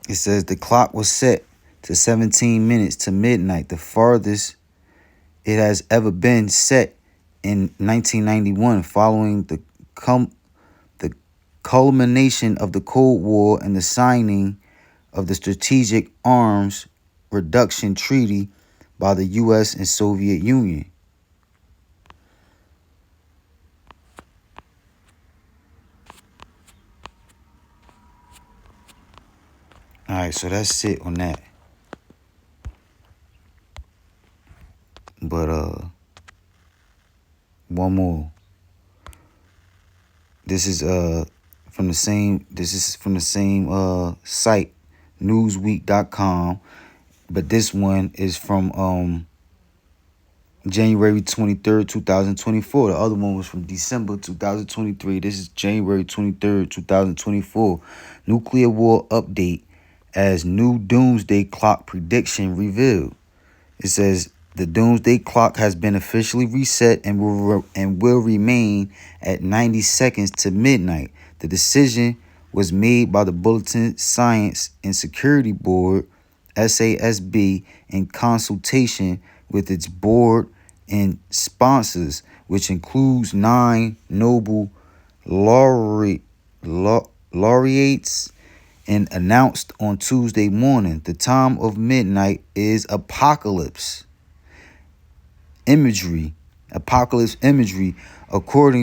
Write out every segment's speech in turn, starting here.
It says the clock was set to 17 minutes to midnight, the farthest it has ever been set in 1991, following the culmination of the Cold War and the signing of the Strategic Arms Reduction Treaty by the U.S. and Soviet Union. All right, so that's it on that. But one more. This is from the same site, newsweek.com, but this one is from January 23rd, 2024. The other one was from December 2023. This is January 23rd, 2024. Nuclear war update as new doomsday clock prediction revealed. It says the doomsday clock has been officially reset and will remain at 90 seconds to midnight. The decision was made by the Bulletin Science and Security Board, SASB, in consultation with its board and sponsors, which includes 9 Nobel laureates, and announced on Tuesday morning. The time of midnight is apocalypse imagery, according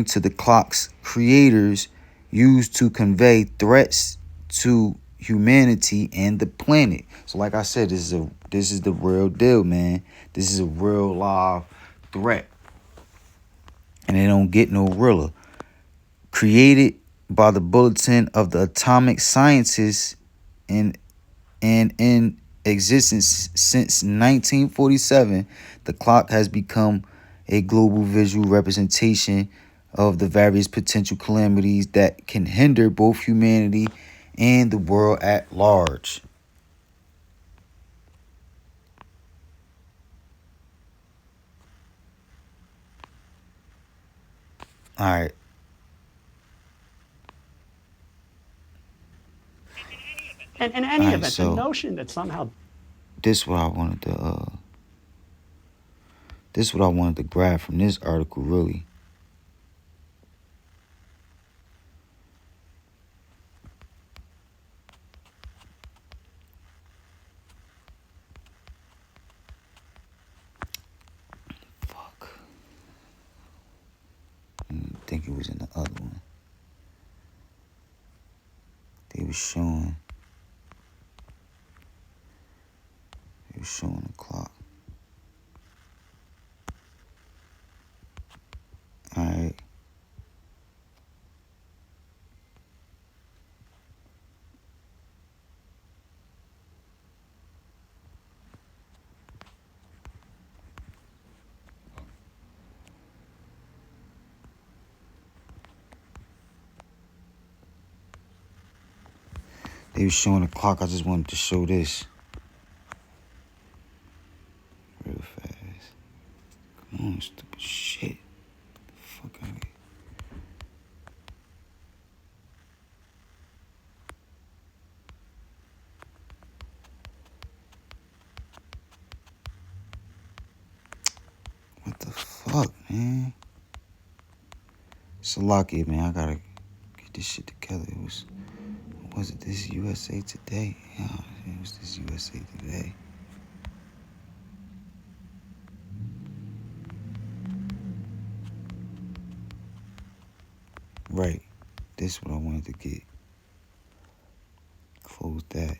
to the clock's creators, used to convey threats to humanity and the planet. So like I said, this is the real deal, man. This is a real live threat. And it don't get no realer. Created by the Bulletin of the Atomic Sciences and in existence since 1947, the clock has become a global visual representation of the various potential calamities that can hinder both humanity and the world at large. All right. And in any event, the notion that somehow this what I wanted to this is what I wanted to grab from this article, really. Fuck. I think it was in the other one. They were showing the clock. All right. They were showing the clock. I just wanted to show this real fast. Come on, stupid shit. Fuck out of here. What the fuck, man? Salakia, man. I gotta get this shit together. Was it this USA Today? Yeah, it was this USA Today. Right. This is what I wanted to get. Close that.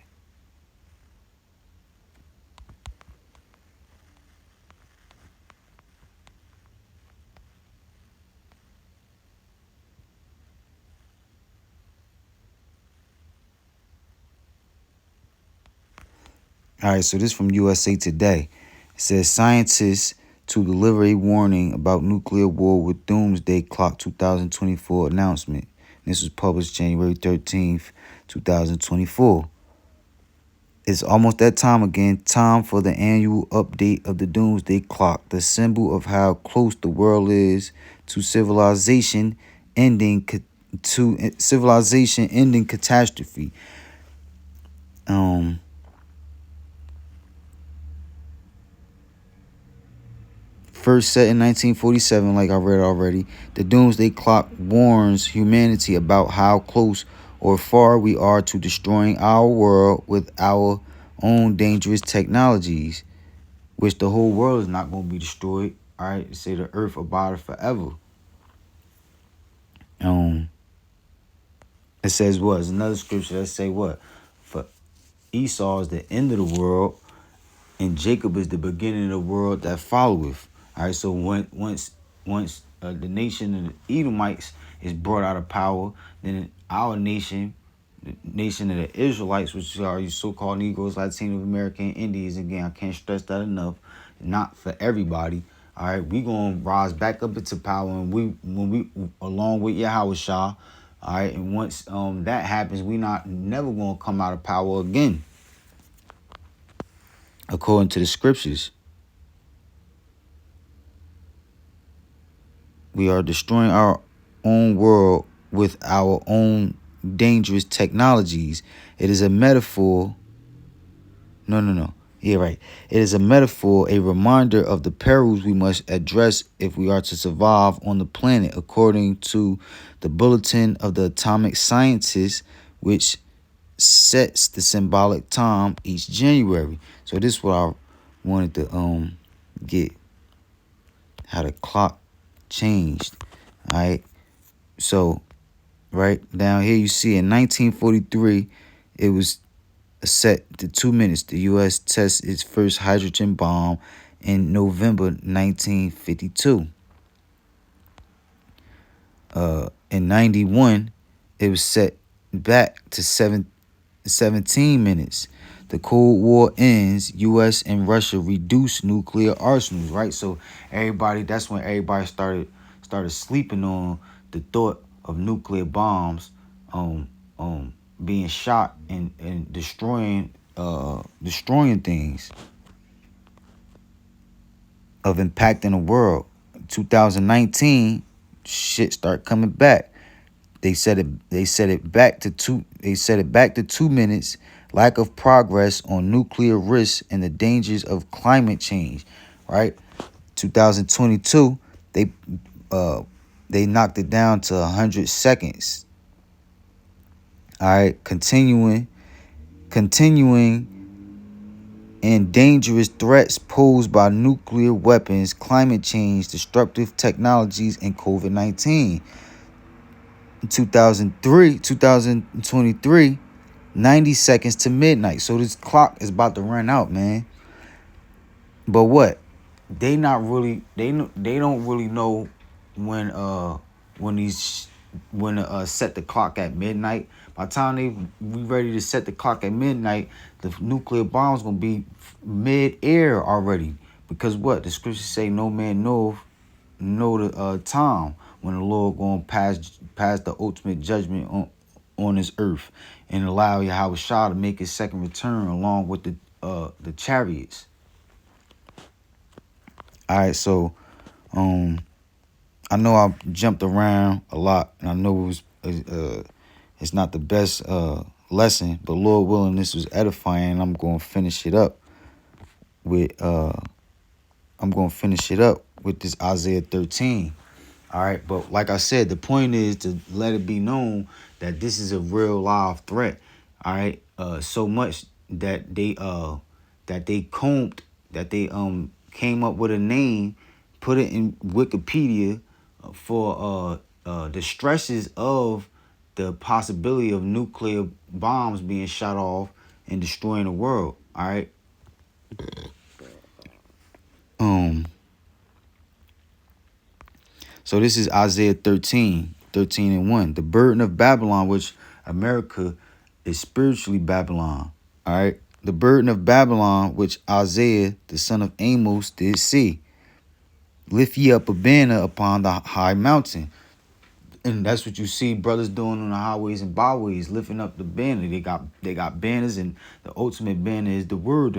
All right, so this is from USA Today. It says scientists to deliver a warning about nuclear war with Doomsday Clock 2024 announcement. This was published January 13th, 2024. It's almost that time again. Time for the annual update of the Doomsday Clock, the symbol of how close the world is to civilization ending catastrophe. Um, First set in 1947, like I read already, the Doomsday Clock warns humanity about how close or far we are to destroying our world with our own dangerous technologies, which the whole world is not going to be destroyed. All right, say the earth abideth forever. Um, it says what? There's another scripture that say what? For Esau is the end of the world, and Jacob is the beginning of the world that followeth. All right, so once the nation of the Edomites is brought out of power, then our nation, the nation of the Israelites, which are you so-called Negroes, Latino American, Indians, again, I can't stress that enough, not for everybody. All right, we gonna rise back up into power, and when we along with Yahweh Shah. All right, and once that happens, we not never gonna come out of power again, according to the scriptures. We are destroying our own world with our own dangerous technologies. It is a metaphor. No. Yeah, right. It is a metaphor, a reminder of the perils we must address if we are to survive on the planet, according to the Bulletin of the Atomic Scientists, which sets the symbolic time each January. So this is what I wanted to get, how the clock changed. All right. So right down here you see in 1943 it was set to 2 minutes. The U.S. tests its first hydrogen bomb in November 1952. In 91 it was set back to 17 minutes. The Cold War ends. U.S. and Russia reduce nuclear arsenals. Right, so everybody. That's when everybody started sleeping on the thought of nuclear bombs, um, being shot and destroying things, of impacting the world. 2019, shit start coming back. They set it back to 2 minutes. Lack of progress on nuclear risks and the dangers of climate change. Right, 2022 they knocked it down to 100 seconds. All right, continuing and dangerous threats posed by nuclear weapons, climate change, destructive technologies, and COVID-19. In 2023, 90 seconds to midnight. So this clock is about to run out, man. But what? They not really they don't really know when set the clock at midnight. By the time we ready to set the clock at midnight, the nuclear bomb's gonna be mid-air already. Because what? The scriptures say no man know the time when the Lord gonna pass the ultimate judgment on this earth and allow Yahweh Shah to make his second return along with the chariots. All right, so I know I jumped around a lot, and I know it's not the best lesson, but Lord willing, this was edifying. I'm going to finish it up with this Isaiah 13. All right, but like I said, the point is to let it be known that this is a real live threat. All right, so much that they came up with a name, put it in Wikipedia for the stresses of the possibility of nuclear bombs being shot off and destroying the world. All right. So this is Isaiah 13:1. The burden of Babylon, which America is spiritually Babylon. All right. The burden of Babylon, which Isaiah, the son of Amos, did see. Lift ye up a banner upon the high mountain. And that's what you see brothers doing on the highways and byways, lifting up the banner. They got banners, and the ultimate banner is the word,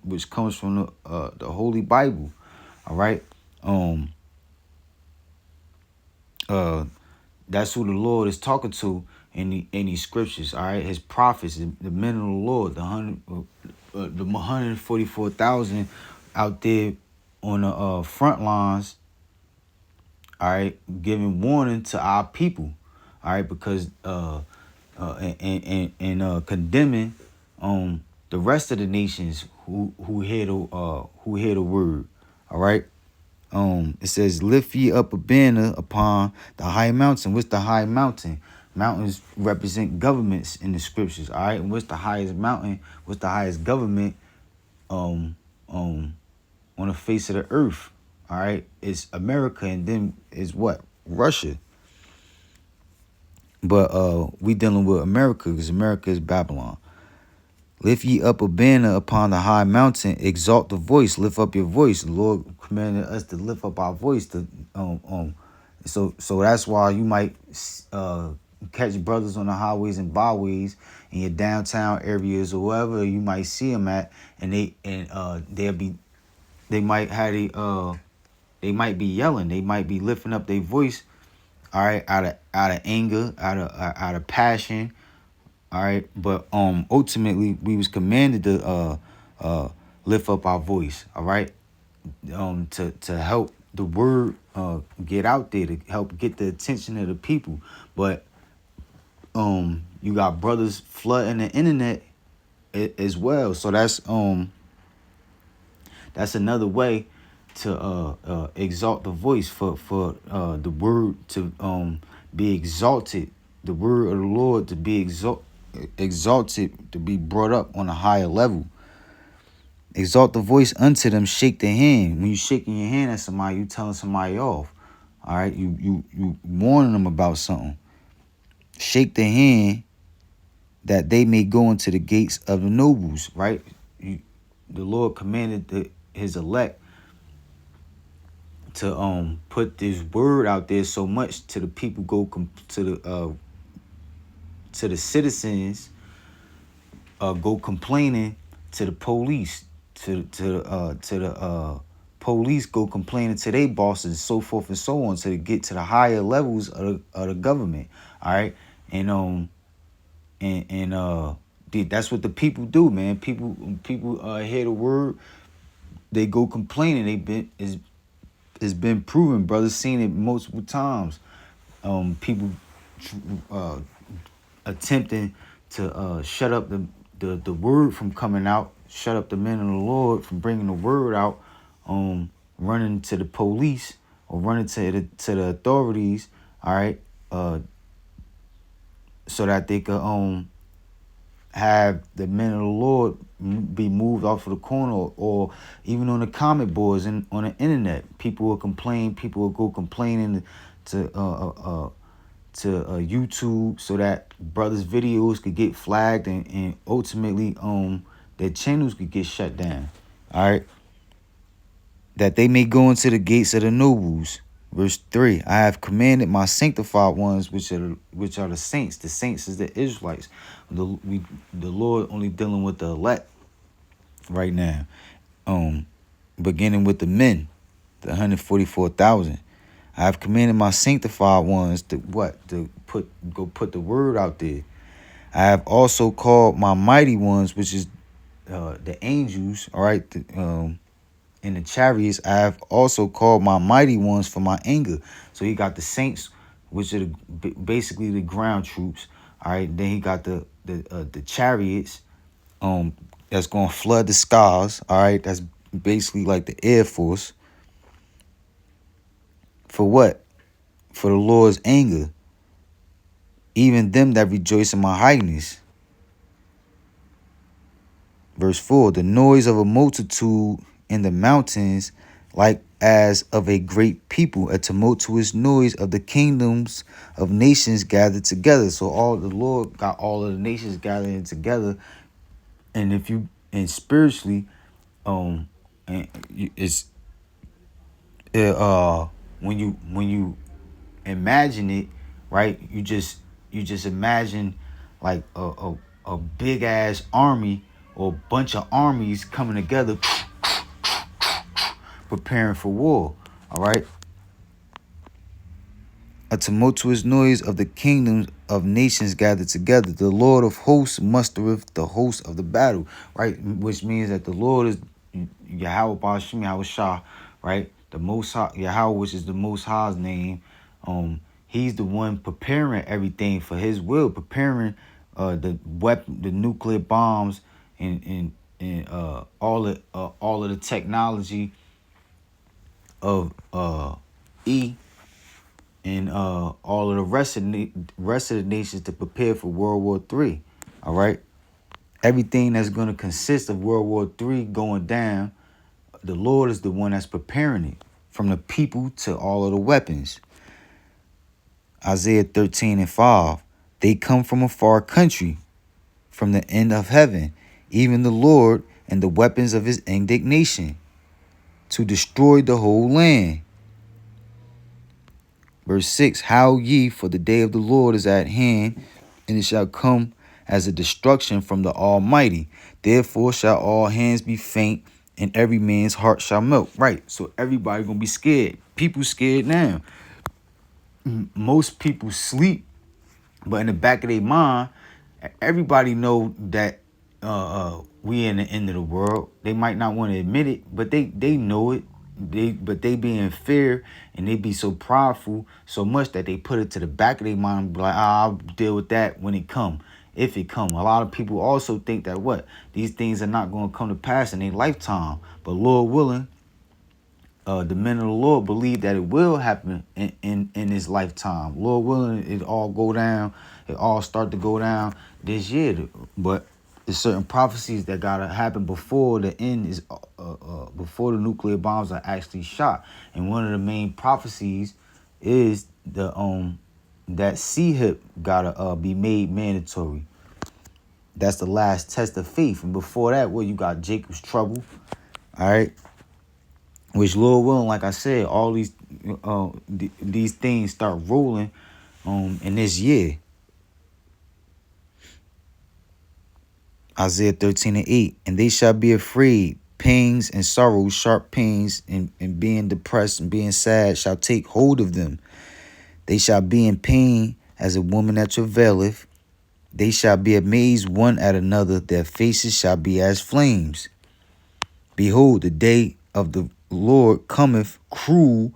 which comes from the Holy Bible. All right. That's who the Lord is talking to in these scriptures. All right, his prophets, the men of the Lord, the 144,000 out there on the front lines. All right, giving warning to our people. All right, because and condemning the rest of the nations who hear the word. All right. It says, lift ye up a banner upon the high mountain. What's the high mountain? Mountains represent governments in the scriptures. All right. And what's the highest mountain? What's the highest government um on the face of the earth? All right. It's America, and then is what? Russia. But we dealing with America because America is Babylon. Lift ye up a banner upon the high mountain, exalt the voice, lift up your voice. The Lord commanded us to lift up our voice. So that's why you might catch brothers on the highways and byways in your downtown areas or wherever you might see them at, and they might be yelling, they might be lifting up their voice, all right, out of anger, out of passion. All right, but ultimately we was commanded to lift up our voice. All right, to help the word get out there, to help get the attention of the people. But you got brothers flooding the internet as well. So that's another way to exalt the voice for the word to be exalted, the word of the Lord to be exalted, to be brought up on a higher level. Exalt the voice unto them, shake the hand. When you shaking your hand at somebody, you telling somebody off. All right, you warning them about something. Shake the hand that they may go into the gates of the nobles. Right, the Lord commanded his elect to put this word out there so much to the people, to the citizens, go complaining to the police, to the police go complaining to their bosses, so forth and so on, to get to the higher levels of the government. All right, and that's what the people do, man. People hear the word, they go complaining. It's been proven, brothers seen it multiple times. People attempting to shut up the word from coming out, shut up the men of the Lord from bringing the word out, running to the police or running to the authorities, all right, so that they could have the men of the Lord be moved off of the corner, or even on the comment boards and on the internet. People will complain. People will go complaining to YouTube, so that brothers' videos could get flagged, and ultimately their channels could get shut down. All right. That they may go into the gates of the nobles. Verse 3, I have commanded my sanctified ones, which are the saints. The saints is the Israelites. The Lord only dealing with the elect right now. Beginning with the men, the 144,000. I have commanded my sanctified ones to what? To put the word out there. I have also called my mighty ones, which is the angels, all right, in the chariots. I have also called my mighty ones for my anger. So he got the saints, which are basically the ground troops. All right. Then he got the chariots, that's gonna flood the skies. All right. That's basically like the Air Force. For what? For the Lord's anger. Even them that rejoice in my highness. Verse 4, the noise of a multitude in the mountains, like as of a great people, a tumultuous noise of the kingdoms of nations gathered together. So all the Lord got all of the nations gathering together. And spiritually, and it's when you imagine it, right? You just imagine like a big ass army, or a bunch of armies coming together, preparing for war. All right. A tumultuous noise of the kingdoms of nations gathered together. The Lord of hosts mustereth the host of the battle, right? Which means that the Lord is Yahweh Bashim, Yahweh Shah, right? The Most High, Yahweh, which is the Most High's name. He's the one preparing everything for His will, preparing the weapon, the nuclear bombs, and all of the technology of E and all of the rest of the nations to prepare for World War III. All right, everything that's going to consist of World War III going down, the Lord is the one that's preparing it, from the people to all of the weapons. Isaiah 13:5. They come from a far country, from the end of heaven, even the Lord and the weapons of His indignation, to destroy the whole land. Verse 6, howl ye, for the day of the Lord is at hand, and it shall come as a destruction from the Almighty. Therefore shall all hands be faint, and every man's heart shall melt. Right, so everybody gonna be scared. People scared now. Most people sleep, but in the back of their mind, everybody know that we in the end of the world. They might not want to admit it, but they know it. They be in fear, and they be so prideful so much that they put it to the back of their mind and be like, I'll deal with that when it come, if it come. A lot of people also think that these things are not going to come to pass in their lifetime, but Lord willing, the men of the Lord believe that it will happen in his lifetime. Lord willing, it all go down. It all start to go down this year. But there's certain prophecies that gotta happen before the end is before the nuclear bombs are actually shot. And one of the main prophecies is the that CHIP gotta be made mandatory. That's the last test of faith. And before that, you got Jacob's trouble. All right. Which, Lord willing, like I said, all these things start rolling in this year. Isaiah 13:8. And they shall be afraid, pains and sorrows, sharp pains, and being depressed and being sad shall take hold of them. They shall be in pain as a woman that travaileth. They shall be amazed one at another. Their faces shall be as flames. Behold, the day of the Lord cometh cruel,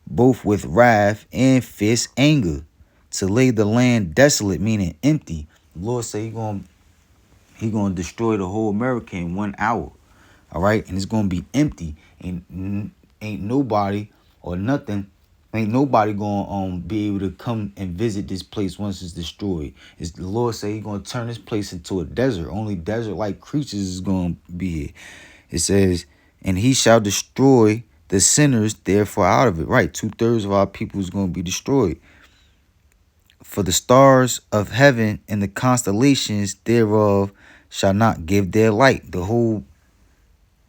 both with wrath and fierce anger, to lay the land desolate, meaning empty. The Lord say he gonna destroy the whole America in 1 hour. All right, and it's gonna be empty, and ain't nobody or nothing. Ain't nobody gonna be able to come and visit this place once it's destroyed. It's the Lord say He gonna turn this place into a desert. Only desert-like creatures is gonna be here. It says, and He shall destroy the sinners therefore out of it. Right, 2/3 of our people is gonna be destroyed. For the stars of heaven and the constellations thereof shall not give their light. The whole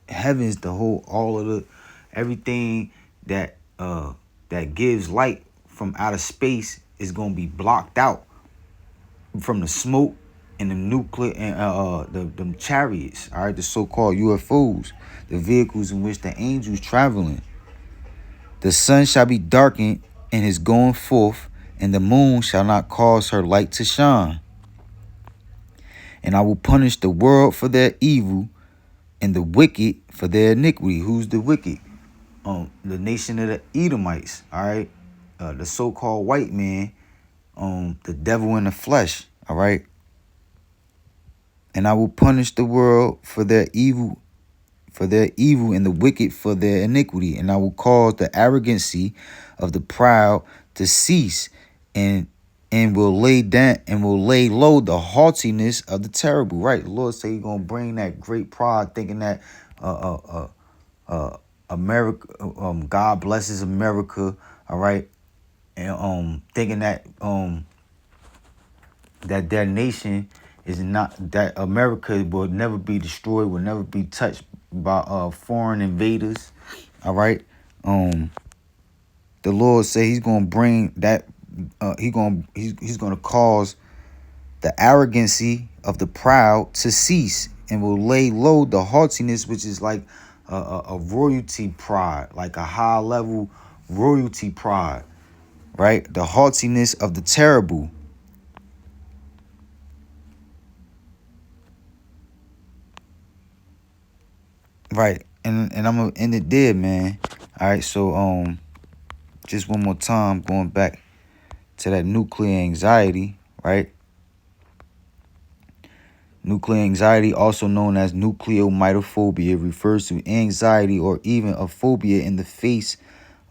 heavens, all of the everything that that gives light from outer space is gonna be blocked out from the smoke and the nuclear and the chariots. All right, the so-called UFOs, the vehicles in which the angels traveling. The sun shall be darkened in his going forth, and the moon shall not cause her light to shine. And I will punish the world for their evil, and the wicked for their iniquity. Who's the wicked? The nation of the Edomites. All right, the so-called white man, the devil in the flesh. All right. And I will punish the world for their evil, and the wicked for their iniquity. And I will cause the arrogancy of the proud to cease, and will lay low the haughtiness of the terrible. Right, the Lord say He's gonna bring that great pride, thinking that America, God blesses America. All right, and thinking that that their nation is not, that America will never be destroyed, will never be touched by foreign invaders. All right. The Lord say He's gonna bring that. He's gonna cause the arrogancy of the proud to cease, and will lay low the haughtiness, which is like a royalty pride, like a high level royalty pride. Right, the haughtiness of the terrible. Right. And I'm gonna end it there, man. All right, so just one more time, going back to that nuclear anxiety, right? Nuclear anxiety, also known as nucleomitophobia, refers to anxiety or even a phobia in the face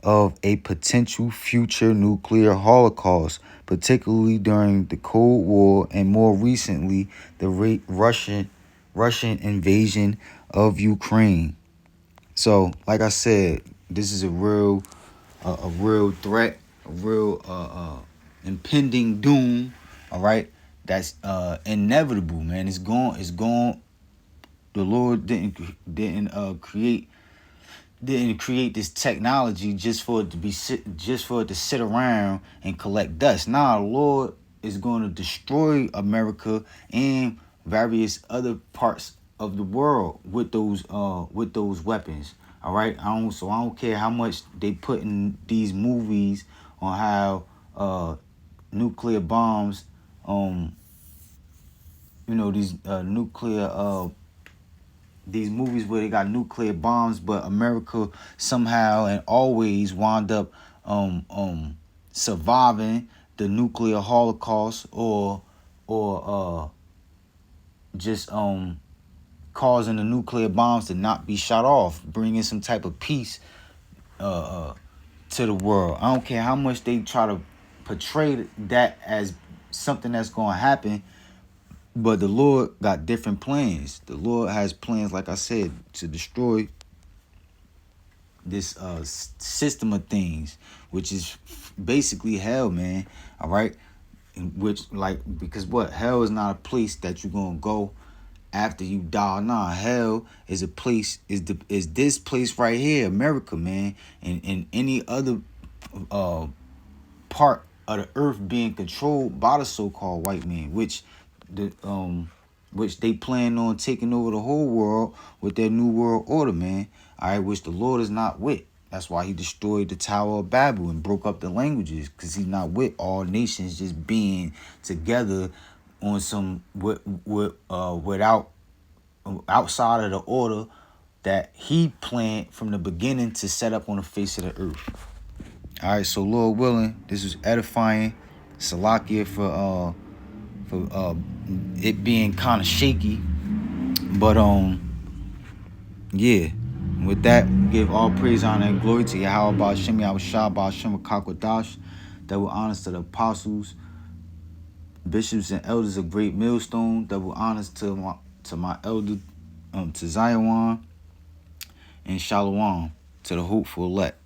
of a potential future nuclear holocaust, particularly during the Cold War and more recently the Russian invasion of Ukraine. So, like I said, this is a real threat, a real impending doom. All right, that's inevitable, man. It's going. It's going. The Lord didn't create this technology just for it to just for it to sit around and collect dust. Nah, the Lord is going to destroy America and various other parts of the world with those weapons. All right, I don't care how much they put in these movies on how nuclear bombs, these nuclear these movies where they got nuclear bombs, but America somehow and always wound up surviving the nuclear holocaust, or just causing the nuclear bombs to not be shot off, bringing some type of peace to the world. I don't care how much they try to portray that as something that's going to happen. But the Lord got different plans. The Lord has plans, like I said, to destroy this system of things, which is basically hell, man. All right, because what, hell is not a place that you're gonna go after you die. Nah, hell is a place, is this place right here, America, man, and any other part of the earth being controlled by the so-called white man, which they plan on taking over the whole world with their new world order, man. All right, which the Lord is not with. That's why he destroyed the Tower of Babel and broke up the languages, because he's not with all nations just being together on some without outside of the order that he planned from the beginning to set up on the face of the earth. All right, so Lord willing, this was edifying. Salakia for it being kind of shaky, but yeah. With that, give all praise, honor, and glory to Yahweh Ba'ashem, Yahweh Shah Ba'ashem Kakwadash. Double honors to the apostles, bishops, and elders of Great Millstone. Double honors to my elder, to Zion, and Shalom to the hopeful elect.